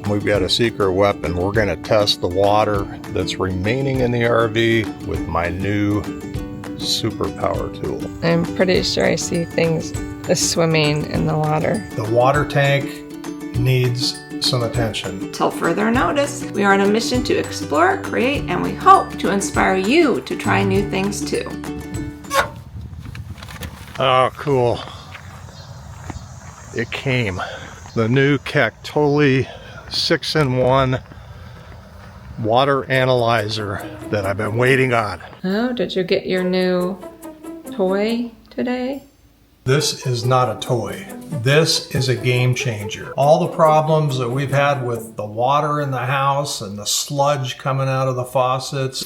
we've got a secret weapon. We're going to test the water that's remaining in the RV with my new superpower tool. I'm pretty sure I see things swimming in the water. The water tank needs some attention. Till further notice, we are on a mission to explore, create, and we hope to inspire you to try new things too. Oh, cool. It came. The new Kactoily 6-in-1 water analyzer that I've been waiting on. Oh, did you get your new toy today? This is not a toy. This is a game changer. All the problems that we've had with the water in the house and the sludge coming out of the faucets.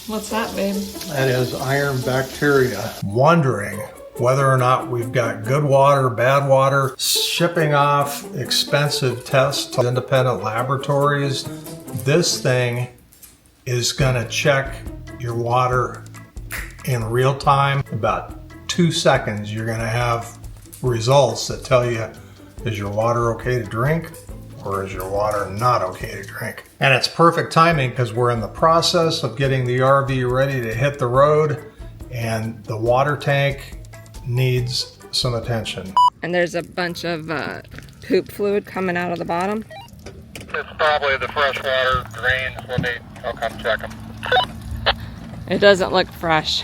What's that, babe? That is iron bacteria. Wondering whether or not we've got good water, bad water, shipping off expensive tests to independent laboratories. This thing is gonna check your water in real time. About 2 seconds, you're gonna have results that tell you, is your water okay to drink or is your water not okay to drink? And it's perfect timing because we're in the process of getting the RV ready to hit the road, and the water tank needs some attention. And there's a bunch of poop fluid coming out of the bottom. It's probably the freshwater drains. I'll come check them. It doesn't look fresh.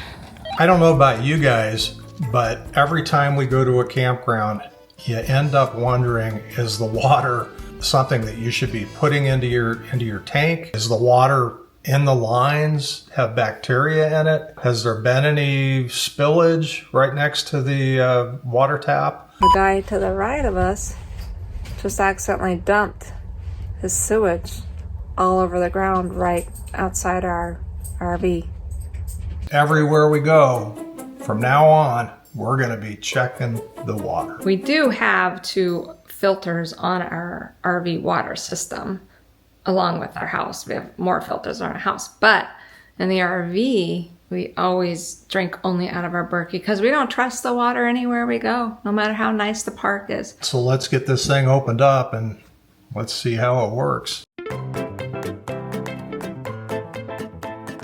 I don't know about you guys, but every time we go to a campground, you end up wondering, is the water something that you should be putting into your tank? Is the water in the lines have bacteria in it? Has there been any spillage right next to the water tap? The guy to the right of us just accidentally dumped his sewage all over the ground right outside our RV. Everywhere we go, from now on, we're gonna be checking the water. We do have 2 filters on our RV water system, along with our house. We have more filters on our house, but in the RV, we always drink only out of our Berkey because we don't trust the water anywhere we go, no matter how nice the park is. So let's get this thing opened up and let's see how it works.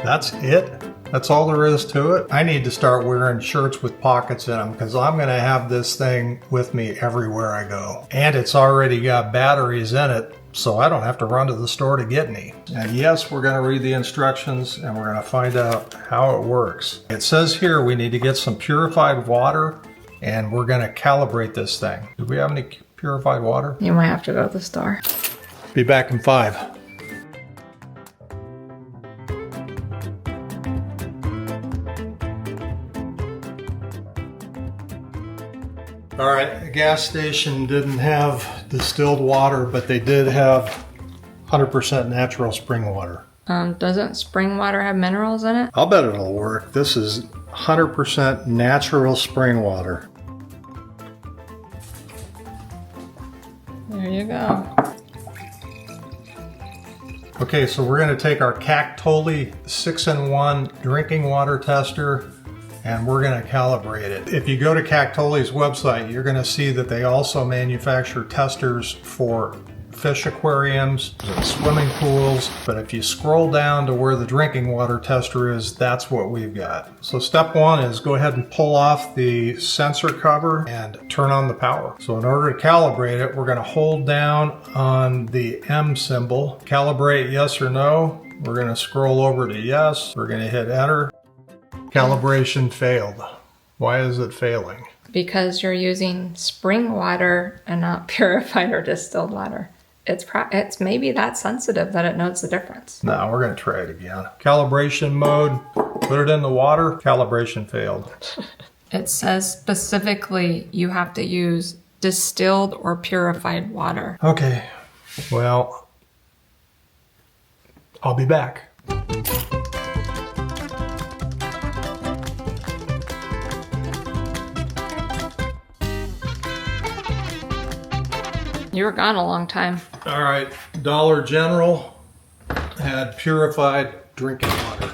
That's it. That's all there is to it. I need to start wearing shirts with pockets in them because I'm gonna have this thing with me everywhere I go. And it's already got batteries in it, so I don't have to run to the store to get any. And yes, we're gonna read the instructions and we're gonna find out how it works. It says here we need to get some purified water and we're gonna calibrate this thing. Do we have any purified water? You might have to go to the store. Be back in 5. All right, the gas station didn't have distilled water, but they did have 100% natural spring water. Doesn't spring water have minerals in it? I'll bet it'll work. This is 100% natural spring water. There you go. Okay, so we're gonna take our Kactoily 6-in-1 drinking water tester and we're going to calibrate it. If you go to Kactoily's website, you're going to see that they also manufacture testers for fish aquariums and swimming pools. But if you scroll down to where the drinking water tester is, that's what we've got. So step 1 is go ahead and pull off the sensor cover and turn on the power. So in order to calibrate it, we're going to hold down on the M symbol, calibrate yes or no. We're going to scroll over to yes. We're going to hit enter. Calibration failed. Why is it failing? Because you're using spring water and not purified or distilled water. It's maybe that sensitive that it knows the difference. No, we're going to try it again. Calibration mode, put it in the water, calibration failed. It says specifically you have to use distilled or purified water. Okay, well, I'll be back. You were gone a long time. All right, Dollar General had purified drinking water.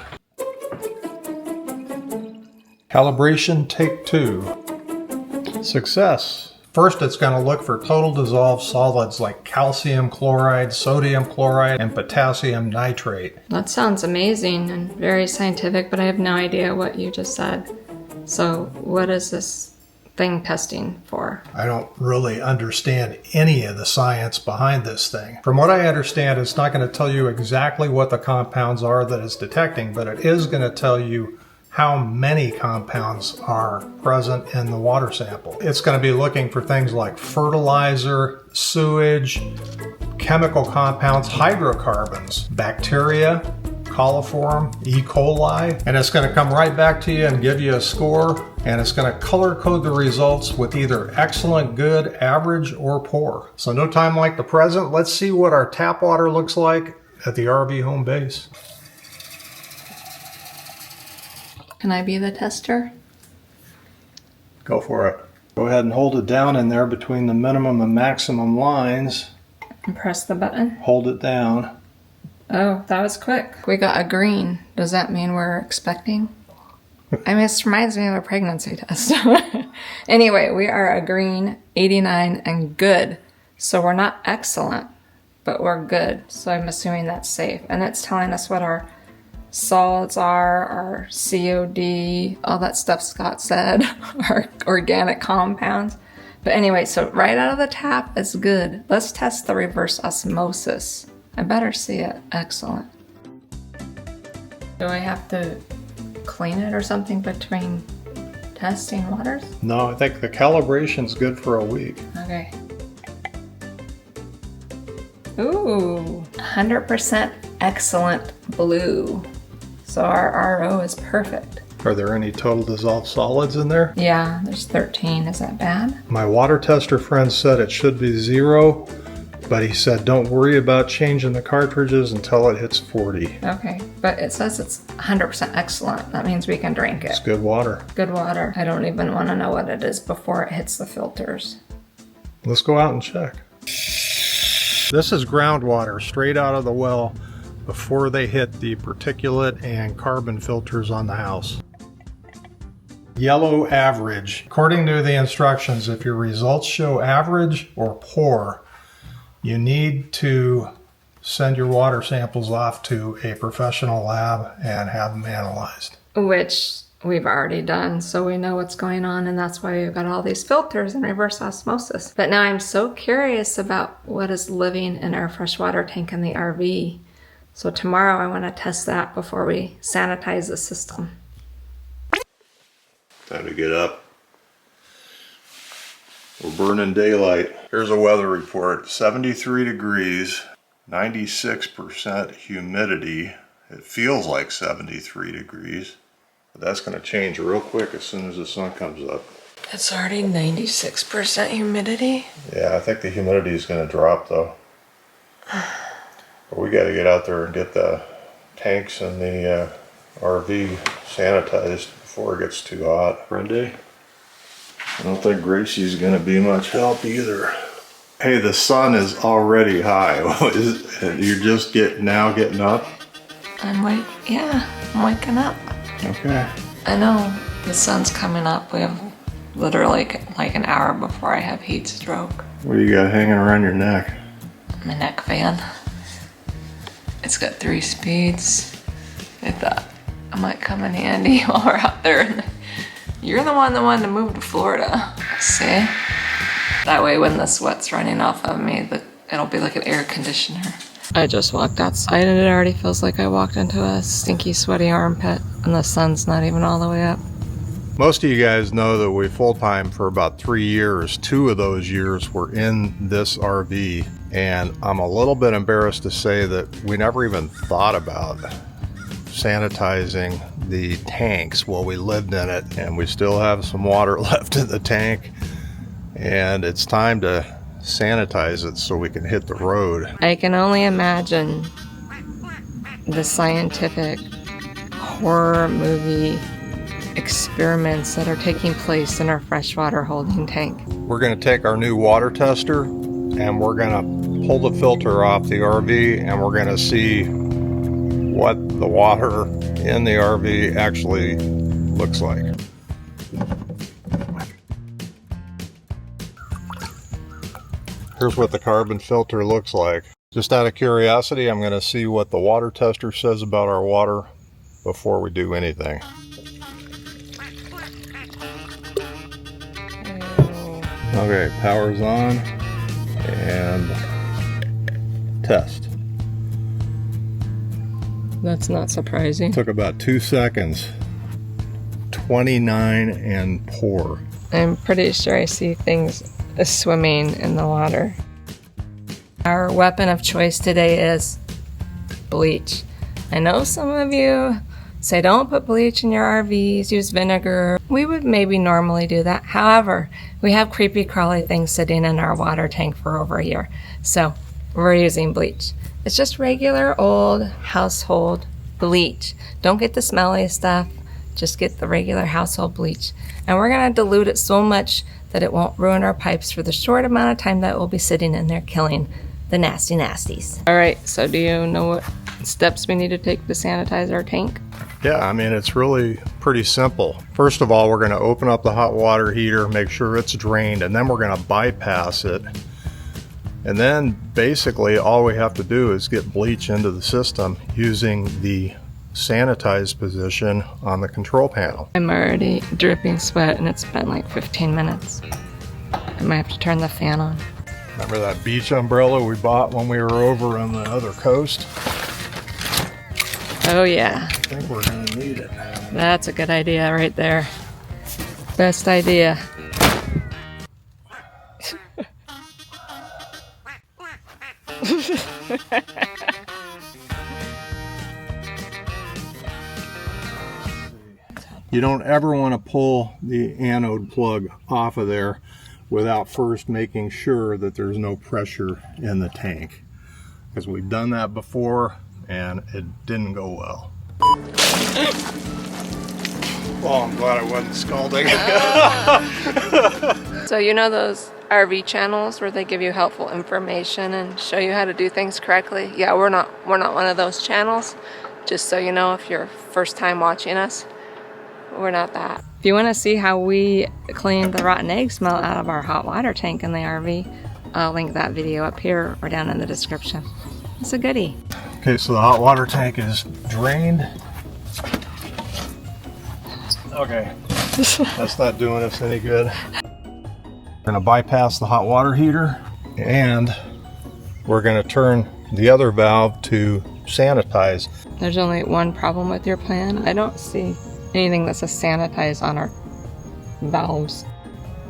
Calibration take 2. Success. First, it's going to look for total dissolved solids like calcium chloride, sodium chloride, and potassium nitrate. That sounds amazing and very scientific, but I have no idea what you just said. So what is this thing testing for? I don't really understand any of the science behind this thing. From what I understand, it's not going to tell you exactly what the compounds are that it's detecting, but it is going to tell you how many compounds are present in the water sample. It's going to be looking for things like fertilizer, sewage, chemical compounds, hydrocarbons, bacteria, coliform, E. coli, and it's going to come right back to you and give you a score, and it's going to color code the results with either excellent, good, average, or poor. So no time like the present. Let's see what our tap water looks like at the RV home base. Can I be the tester? Go for it. Go ahead and hold it down in there between the minimum and maximum lines. And press the button. Hold it down. Oh, that was quick. We got a green. Does that mean we're expecting? I mean, this reminds me of a pregnancy test. Anyway, we are a green, 89, and good. So we're not excellent, but we're good. So I'm assuming that's safe. And it's telling us what our solids are, our COD, all that stuff Scott said, our organic compounds. But anyway, so right out of the tap is good. Let's test the reverse osmosis. I better see it. Excellent. Do I have to clean it or something between testing waters? No, I think the calibration's good for a week. Okay. Ooh, 100% excellent blue. So our RO is perfect. Are there any total dissolved solids in there? Yeah, there's 13. Is that bad? My water tester friend said it should be 0, but he said don't worry about changing the cartridges until it hits 40. Okay, but it says it's 100% excellent. That means we can drink it. It's good water. Good water. I don't even want to know what it is before it hits the filters. Let's go out and check. This is groundwater straight out of the well before they hit the particulate and carbon filters on the house. Yellow average. According to the instructions, if your results show average or poor, you need to send your water samples off to a professional lab and have them analyzed. Which we've already done, so we know what's going on, and that's why we've got all these filters and reverse osmosis. But now I'm so curious about what is living in our freshwater tank in the RV. So tomorrow I want to test that before we sanitize the system. Time to get up. We're burning daylight. Here's a weather report. 73 degrees, 96% humidity. It feels like 73 degrees. But that's going to change real quick as soon as the sun comes up. It's already 96% humidity? Yeah, I think the humidity is going to drop though. But we got to get out there and get the tanks and the RV sanitized before it gets too hot. Randy? I don't think Gracie's going to be much help either. Hey, the sun is already high. You're just getting up? I'm waking up. Okay. I know the sun's coming up. We have literally like an hour before I have heat stroke. What do you got hanging around your neck? My neck fan. It's got 3 speeds. I thought it might come in handy while we're out there. You're the one that wanted to move to Florida. See? That way when the sweat's running off of me, it'll be like an air conditioner. I just walked outside and it already feels like I walked into a stinky, sweaty armpit, and the sun's not even all the way up. Most of you guys know that we full-time for about 3 years. 2 of those years were in this RV, and I'm a little bit embarrassed to say that we never even thought about sanitizing the tanks while we lived in it, and we still have some water left in the tank, and it's time to sanitize it so we can hit the road. I can only imagine the scientific horror movie experiments that are taking place in our freshwater holding tank. We're going to take our new water tester and we're going to pull the filter off the RV, and we're going to see what the water in the RV actually looks like. Here's what the carbon filter looks like. Just out of curiosity, I'm going to see what the water tester says about our water before we do anything. Okay, power's on and test. That's not surprising. Took about 2 seconds. 29 and pour. I'm pretty sure I see things swimming in the water. Our weapon of choice today is bleach. I know some of you say don't put bleach in your RVs, use vinegar. We would maybe normally do that. However, we have creepy crawly things sitting in our water tank for over a year. So we're using bleach. It's just regular old household bleach. Don't get the smelly stuff. Just get the regular household bleach. And we're gonna dilute it so much that it won't ruin our pipes for the short amount of time that we'll be sitting in there killing the nasty nasties. All right, so do you know what steps we need to take to sanitize our tank? Yeah, I mean, it's really pretty simple. First of all, we're going to open up the hot water heater, make sure it's drained, and then we're going to bypass it. And then basically all we have to do is get bleach into the system using the Sanitize position on the control panel. I'm already dripping sweat and it's been like 15 minutes. I might have to turn the fan on. Remember that beach umbrella we bought when we were over on the other coast? Oh yeah. I think we're going to need it. That's a good idea right there. Best idea. You don't ever want to pull the anode plug off of there without first making sure that there's no pressure in the tank, because we've done that before and it didn't go well. Well, I'm glad I wasn't scalding. So you know those RV channels where they give you helpful information and show you how to do things correctly? Yeah, we're not one of those channels. Just so you know, if you're first time watching us, we're not that. If you want to see how we cleaned the rotten egg smell out of our hot water tank in the RV, I'll link that video up here or down in the description. It's a goodie. Okay, so the hot water tank is drained. Okay, that's not doing us any good. We're gonna bypass the hot water heater and we're gonna turn the other valve to sanitize. There's only one problem with your plan. I don't see anything that says sanitize on our valves.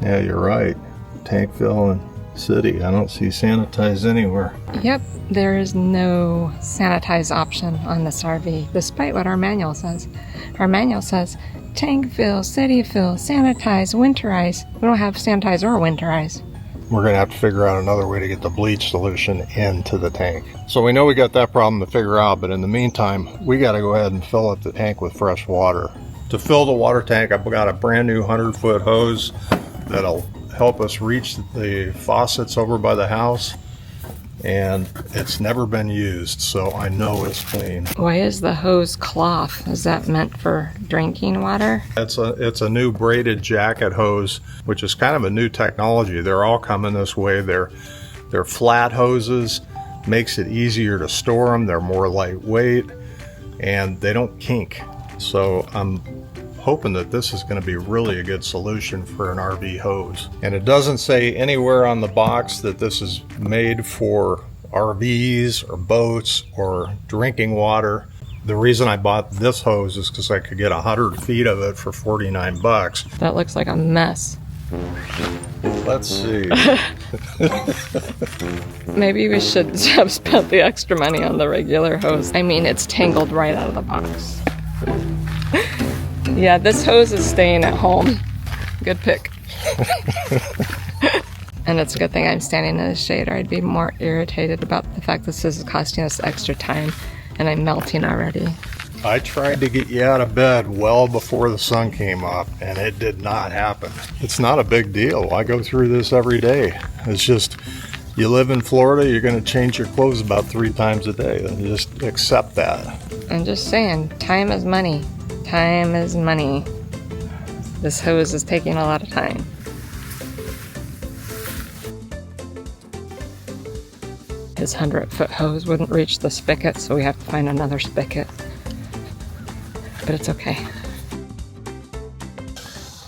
Yeah, you're right. Tank fill and city. I don't see sanitize anywhere. Yep, there is no sanitize option on this RV, despite what our manual says. Our manual says tank fill, city fill, sanitize, winterize. We don't have sanitize or winterize. We're going to have to figure out another way to get the bleach solution into the tank. So we know we got that problem to figure out, but in the meantime, we got to go ahead and fill up the tank with fresh water. To fill the water tank, I've got a brand new 100-foot hose that'll help us reach the faucets over by the house, and it's never been used, so I know it's clean. Why is the hose cloth? Is that meant for drinking water? It's a new braided jacket hose, which is kind of a new technology. They're all coming this way. They're flat hoses, makes it easier to store them. They're more lightweight, and they don't kink. So I'm hoping that this is going to be really a good solution for an RV hose. And it doesn't say anywhere on the box that this is made for RVs or boats or drinking water. The reason I bought this hose is because I could get 100 feet of it for 49 bucks. That looks like a mess. Let's see. Maybe we should have spent the extra money on the regular hose. I mean, it's tangled right out of the box. Yeah, this hose is staying at home. Good pick. And it's a good thing I'm standing in the shade, or I'd be more irritated about the fact this is costing us extra time and I'm melting already. I tried to get you out of bed well before the sun came up, and it did not happen. It's not a big deal. I go through this every day. It's just, you live in Florida, you're going to change your clothes about 3 times a day. And just accept that. I'm just saying, time is money. Time is money. This hose is taking a lot of time. His 100-foot hose wouldn't reach the spigot, so we have to find another spigot. But it's okay.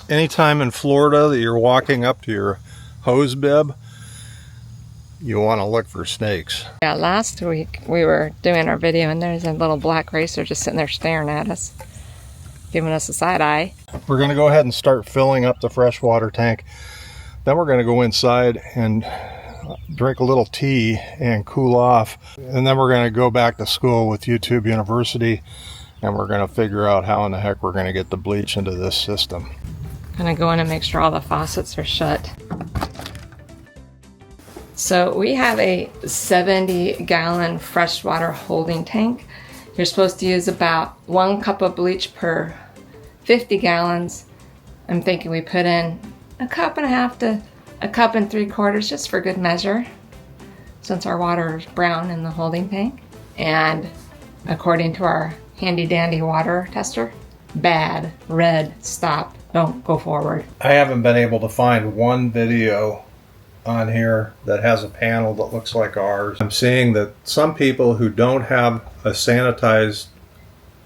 Anytime in Florida that you're walking up to your hose bib, you want to look for snakes. Yeah, last week we were doing our video and there's a little black racer just sitting there staring at us, giving us a side eye. We're going to go ahead and start filling up the freshwater tank. Then we're going to go inside and drink a little tea and cool off. And then we're going to go back to school with YouTube University, and we're going to figure out how in the heck we're going to get the bleach into this system. Gonna go in and make sure all the faucets are shut. So we have a 70-gallon freshwater holding tank. You're supposed to use about 1 cup of bleach per 50 gallons. I'm thinking we put in 1.5 cups to 1 3/4 cups just for good measure, since our water is brown in the holding tank. And according to our handy dandy water tester, bad, red, stop, don't go forward. I haven't been able to find one video on here that has a panel that looks like ours. I'm seeing that some people who don't have a sanitized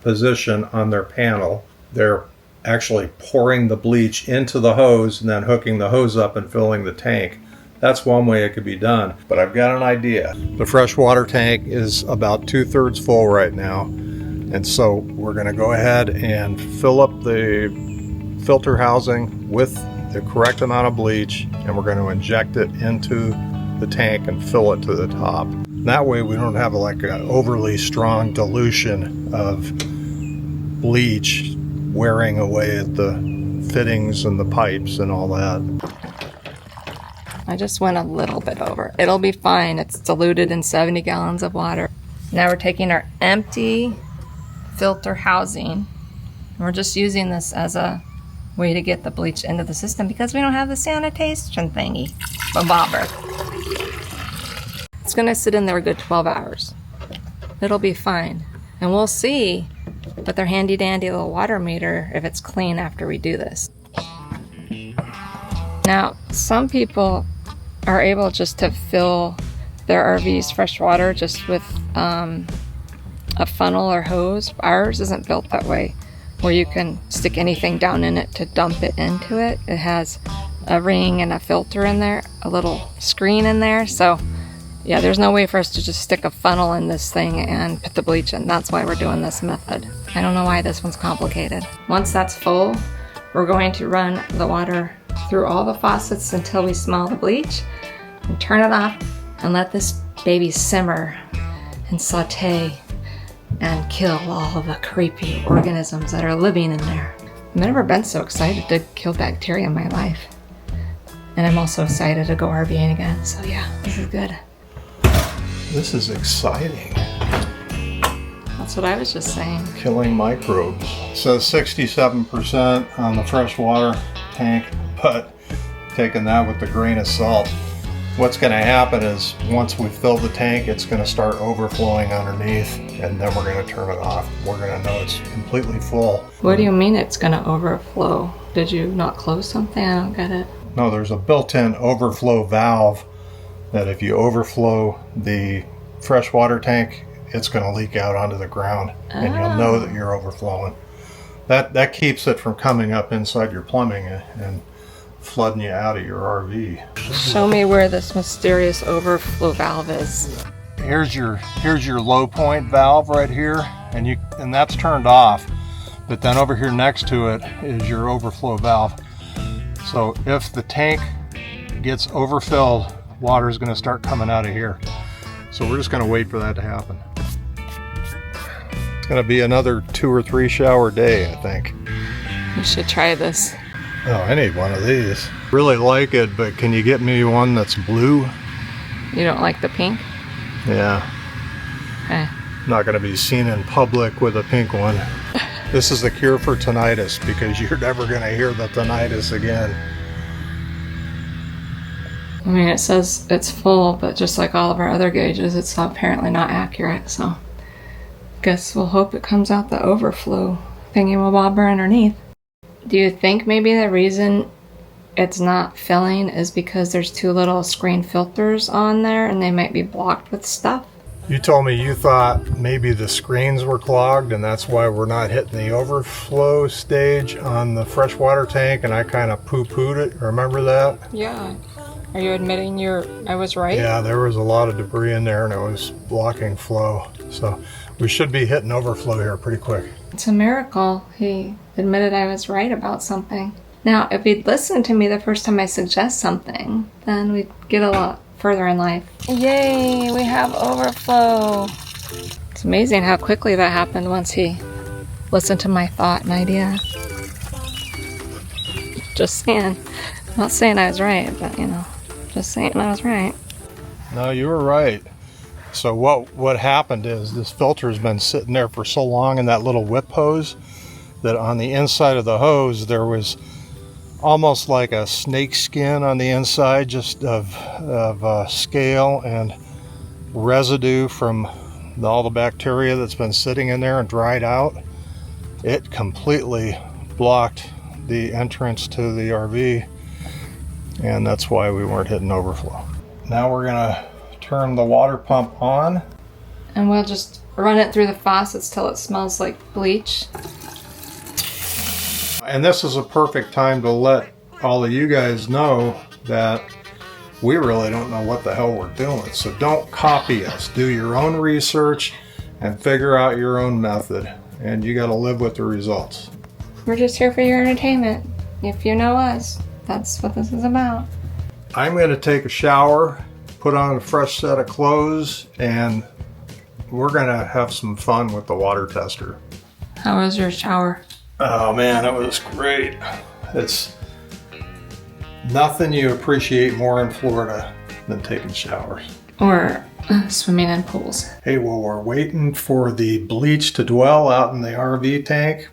position on their panel, they're actually pouring the bleach into the hose and then hooking the hose up and filling the tank. That's one way it could be done, but I've got an idea. The freshwater tank is about 2/3 full right now, and so we're going to go ahead and fill up the filter housing with the correct amount of bleach, and we're going to inject it into the tank and fill it to the top. That way we don't have like an overly strong dilution of bleach wearing away at the fittings and the pipes and all that. I just went a little bit over. It'll be fine. It's diluted in 70 gallons of water. Now we're taking our empty filter housing, and we're just using this as a way to get the bleach into the system because we don't have the sanitation thingy, the bobber. It's gonna sit in there a good 12 hours. It'll be fine. And we'll see with our handy dandy little water meter if it's clean after we do this. Now, some people are able just to fill their RVs fresh water just with a funnel or hose. Ours isn't built that way, where you can stick anything down in it to dump it into it. It has a ring and a filter in there, a little screen in there. So yeah, there's no way for us to just stick a funnel in this thing and put the bleach in. That's why we're doing this method. I don't know why this one's complicated. Once that's full, we're going to run the water through all the faucets until we smell the bleach and turn it off and let this baby simmer and saute and kill all of the creepy organisms that are living in there. I've never been so excited to kill bacteria in my life. And I'm also excited to go RVing again. So yeah, this is good. This is exciting. That's what I was just saying. Killing microbes. It says 67% on the freshwater tank, but taking that with a grain of salt. What's going to happen is once we fill the tank, it's going to start overflowing underneath, and then we're going to turn it off. We're going to know it's completely full. What do you mean it's going to overflow? Did you not close something? I don't get it. No, there's a built-in overflow valve that if you overflow the freshwater tank, it's going to leak out onto the ground, and you'll know that you're overflowing. That keeps it from coming up inside your plumbing and flooding you out of your RV. Show me where this mysterious overflow valve is. Here's your low point valve right here, and that's turned off. But then over here next to it is your overflow valve. So if the tank gets overfilled, water is going to start coming out of here. So we're just going to wait for that to happen. It's going to be another 2 or 3 shower day, I think. You should try this. Oh, I need one of these. Really like it, but can you get me one that's blue? You don't like the pink? Yeah. Okay. Not going to be seen in public with a pink one. This is the cure for tinnitus, because you're never going to hear the tinnitus again. I mean, it says it's full, but just like all of our other gauges, it's apparently not accurate, so guess we'll hope it comes out the overflow thingy-mabobber underneath. Do you think maybe the reason it's not filling is because there's 2 little screen filters on there and they might be blocked with stuff. You told me you thought maybe the screens were clogged and that's why we're not hitting the overflow stage on the freshwater tank, and I kind of poo-pooed it. Remember that? Yeah. Are you admitting I was right? Yeah, there was a lot of debris in there and it was blocking flow. So we should be hitting overflow here pretty quick. It's a miracle he admitted I was right about something. Now, if he'd listened to me the first time I suggest something, then we'd get a lot further in life. Yay, we have overflow. It's amazing how quickly that happened once he listened to my thought and idea. Just saying. I'm not saying I was right, but just saying I was right. No, you were right. So what happened is this filter has been sitting there for so long in that little whip hose that on the inside of the hose there was almost like a snake skin on the inside, just of scale and residue from all the bacteria that's been sitting in there and dried out. It completely blocked the entrance to the RV, and that's why we weren't hitting overflow. Now we're gonna turn the water pump on, and we'll just run it through the faucets till it smells like bleach. and this is a perfect time to let all of you guys know that we really don't know what the hell we're doing. So don't copy us. Do your own research and figure out your own method, and you got to live with the results. We're just here for your entertainment. If you know us, that's what this is about. I'm going to take a shower, put on a fresh set of clothes, and we're going to have some fun with the water tester. How was your shower? Oh man, it was great. It's nothing you appreciate more in Florida than taking showers. Or swimming in pools. Hey, well, we're waiting for the bleach to dwell out in the RV tank.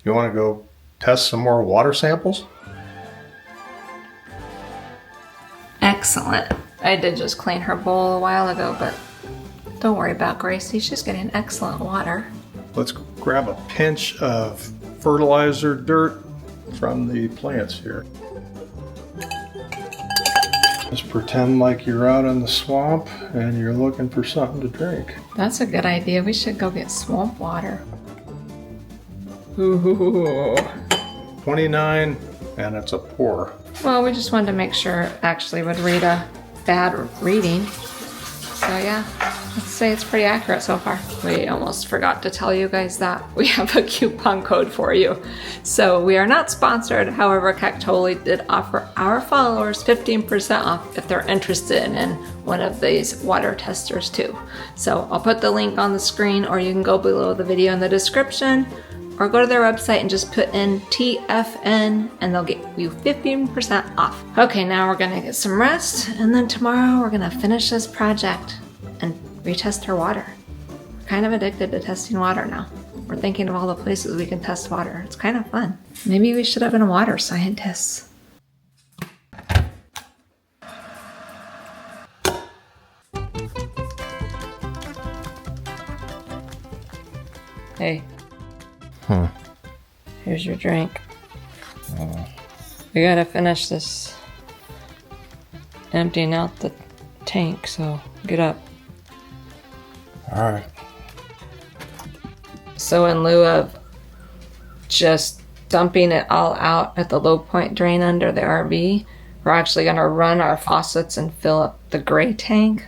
You want to go test some more water samples? Excellent. I did just clean her bowl a while ago, but don't worry about Gracie. She's getting excellent water. Let's grab a pinch of fertilizer dirt from the plants here. Just pretend like you're out in the swamp and you're looking for something to drink. That's a good idea. We should go get swamp water. Ooh. 29, and it's a pour. Well, we just wanted to make sure it actually would read a bad reading. So yeah, let's say it's pretty accurate so far. We almost forgot to tell you guys that we have a coupon code for you. So we are not sponsored. However, Kactoily did offer our followers 15% off if they're interested in one of these water testers too. So I'll put the link on the screen, or you can go below the video in the description, or go to their website and just put in TFN and they'll get you 15% off. Okay, now we're gonna get some rest, and then tomorrow we're gonna finish this project and retest our water. We're kind of addicted to testing water now. We're thinking of all the places we can test water. It's kind of fun. Maybe we should have been a water scientist. Hey. Here's your drink. We gotta finish this emptying out the tank, so get up. All right. So in lieu of just dumping it all out at the low point drain under the RV, we're actually gonna run our faucets and fill up the gray tank,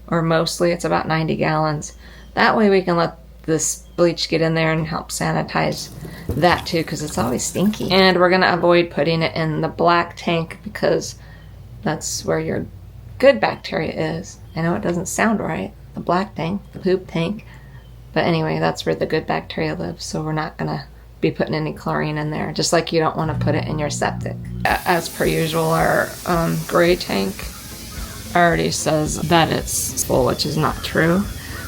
or mostly it's about 90 gallons. That way we can let this bleach get in there and help sanitize that too, because it's always stinky. And we're gonna avoid putting it in the black tank because that's where your good bacteria is. I know it doesn't sound right, the black tank, the poop tank, but anyway, that's where the good bacteria live, so we're not gonna be putting any chlorine in there, just like you don't want to put it in your septic. As per usual, our gray tank already says that it's full, which is not true.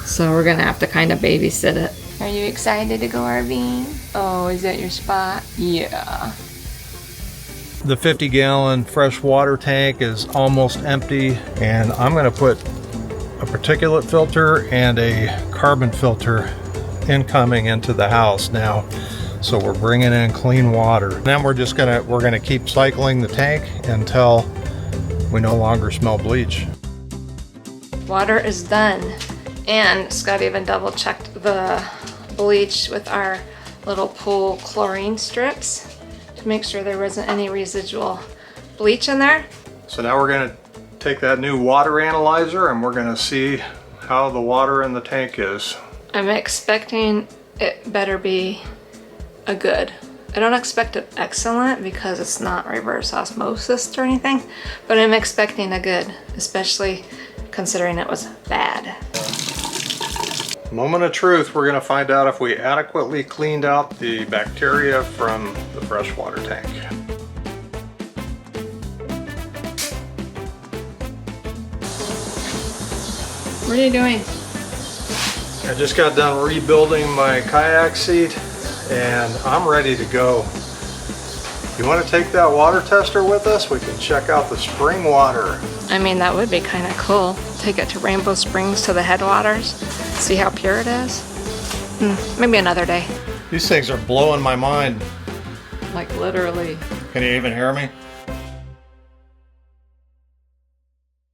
So we're gonna have to kind of babysit it. Are you excited to go RVing? Oh, is that your spot? Yeah. The 50-gallon fresh water tank is almost empty, and I'm going to put a particulate filter and a carbon filter incoming into the house now. So we're bringing in clean water. Then we're gonna keep cycling the tank until we no longer smell bleach. Water is done, and Scott even double checked the bleach with our little pool chlorine strips to make sure there wasn't any residual bleach in there. So now we're gonna take that new water analyzer and we're gonna see how the water in the tank is. I'm expecting it better be a good. I don't expect it excellent because it's not reverse osmosis or anything, but I'm expecting a good, especially considering it was bad. Moment of truth, we're gonna find out if we adequately cleaned out the bacteria from the freshwater tank. What are you doing? I just got done rebuilding my kayak seat and I'm ready to go. You want to take that water tester with us? We can check out the spring water. I mean, that would be kind of cool. Take it to Rainbow Springs to the headwaters, see how pure it is. Maybe another day. These things are blowing my mind. Like literally. Can you even hear me?